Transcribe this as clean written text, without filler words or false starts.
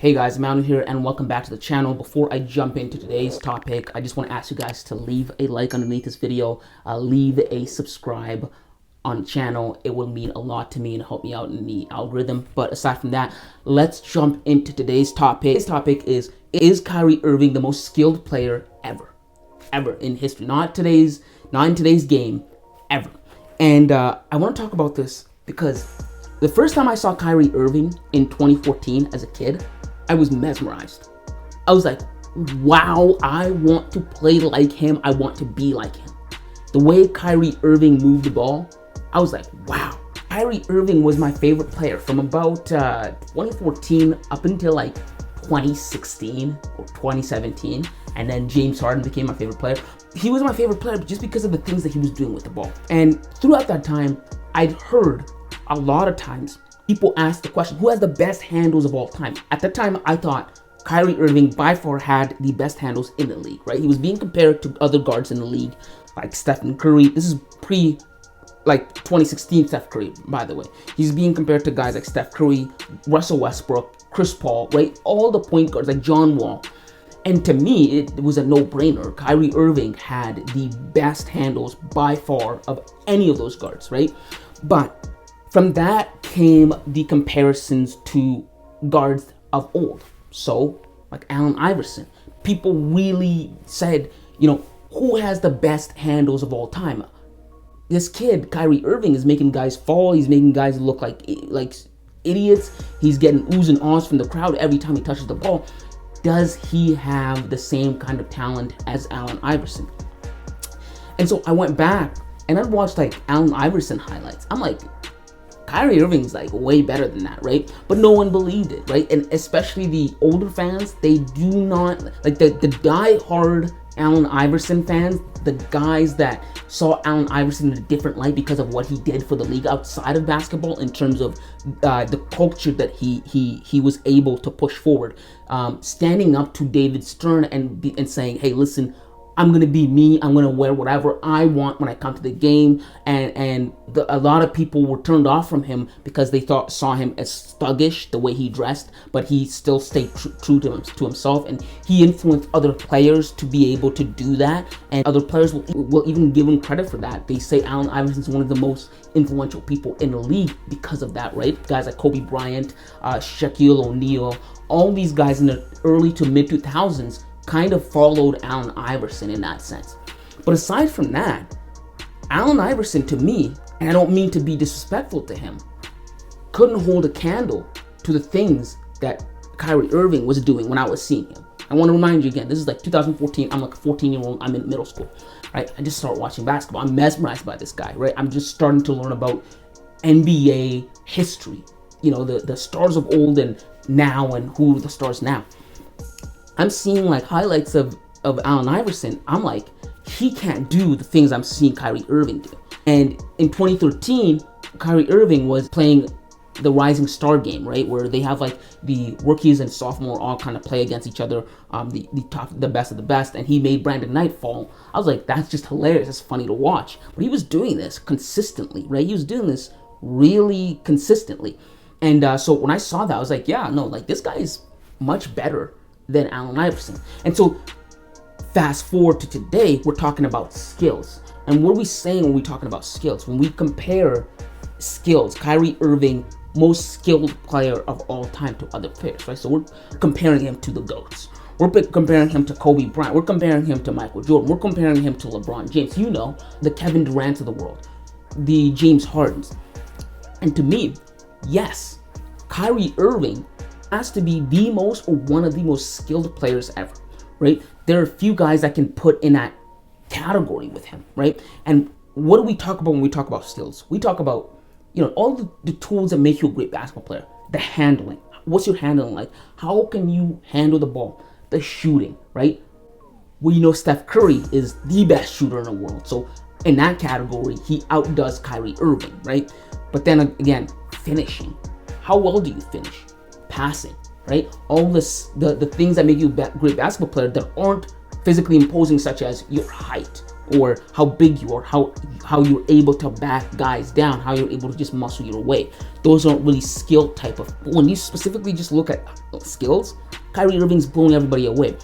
Hey guys, Mountain here and welcome back to the channel. Before I jump into today's topic, I just want to ask you guys to leave a like underneath this video, leave a subscribe on the channel. It will mean a lot to me and help me out in the algorithm. But aside from that, let's jump into today's topic. Today's topic is Kyrie Irving the most skilled player ever in history? Not in today's game, ever. And I want to talk about this because the first time I saw Kyrie Irving in 2014 as a kid, I was mesmerized. I was like, wow, I want to play like him. I want to be like him. The way Kyrie Irving moved the ball, I was like, wow. Kyrie Irving was my favorite player from about 2014 up until like 2016 or 2017. And then James Harden became my favorite player. He was my favorite player just because of the things that he was doing with the ball. And throughout that time, I'd heard a lot of times people ask the question, who has the best handles of all time? At the time, I thought Kyrie Irving by far had the best handles in the league, right? He was being compared to other guards in the league, like Stephen Curry. This is pre, 2016 Steph Curry, by the way. He's being compared to guys like Steph Curry, Russell Westbrook, Chris Paul, right? All the point guards like John Wall. And to me, it was a no-brainer. Kyrie Irving had the best handles by far of any of those guards, right? But from that came the comparisons to guards of old. So, like Allen Iverson. People really said, who has the best handles of all time? This kid, Kyrie Irving, is making guys fall. He's making guys look like idiots. He's getting oohs and ahs from the crowd every time he touches the ball. Does he have the same kind of talent as Allen Iverson? And so I went back and I watched Allen Iverson highlights. I'm like, Kyrie Irving's way better than that, right? But no one believed it, right? And especially the older fans, they do not, the die-hard Allen Iverson fans, the guys that saw Allen Iverson in a different light because of what he did for the league outside of basketball in terms of the culture that he was able to push forward. Standing up to David Stern and saying, hey, listen, I'm going to be me. I'm going to wear whatever I want when I come to the game. And a lot of people were turned off from him because they saw him as thuggish, the way he dressed, but he still stayed true to himself. And he influenced other players to be able to do that. And other players will even give him credit for that. They say Allen Iverson's one of the most influential people in the league because of that, right? Guys like Kobe Bryant, Shaquille O'Neal, all these guys in the early to mid 2000s kind of followed Allen Iverson in that sense. But aside from that, Allen Iverson, to me, and I don't mean to be disrespectful to him, couldn't hold a candle to the things that Kyrie Irving was doing when I was seeing him. I want to remind you again, this is 2014. I'm a 14-year-old. I'm in middle school, right? I just started watching basketball. I'm mesmerized by this guy, right? I'm just starting to learn about NBA history, the stars of old and now and who are the stars now. I'm seeing highlights of Allen Iverson. I'm like, he can't do the things I'm seeing Kyrie Irving do. And in 2013, Kyrie Irving was playing the Rising Star game, right? Where they have the rookies and sophomore all kind of play against each other, the best of the best. And he made Brandon Knight fall. I was like, that's just hilarious. It's funny to watch. But he was doing this consistently, right? He was doing this really consistently. And so when I saw that, I was like, yeah, no, this guy is much better than Allen Iverson. And so fast forward to today, we're talking about skills. And what are we saying when we're talking about skills? When we compare skills, Kyrie Irving, most skilled player of all time, to other players, right? So we're comparing him to the GOATs. We're comparing him to Kobe Bryant. We're comparing him to Michael Jordan. We're comparing him to LeBron James. The Kevin Durant of the world, the James Hardens. And to me, yes, Kyrie Irving has to be the most or one of the most skilled players ever, right? There are a few guys that can put in that category with him, right? And what do we talk about when we talk about skills? We talk about, all the tools that make you a great basketball player. The handling. What's your handling like? How can you handle the ball? The shooting, right? Well, Steph Curry is the best shooter in the world. So in that category, he outdoes Kyrie Irving, right? But then again, finishing. How well do you finish? Passing, right? All the things that make you a great basketball player that aren't physically imposing, such as your height, or how big you are, how you're able to back guys down, how you're able to just muscle your way. Those aren't really skill type of. When you specifically just look at skills, Kyrie Irving's blowing everybody away.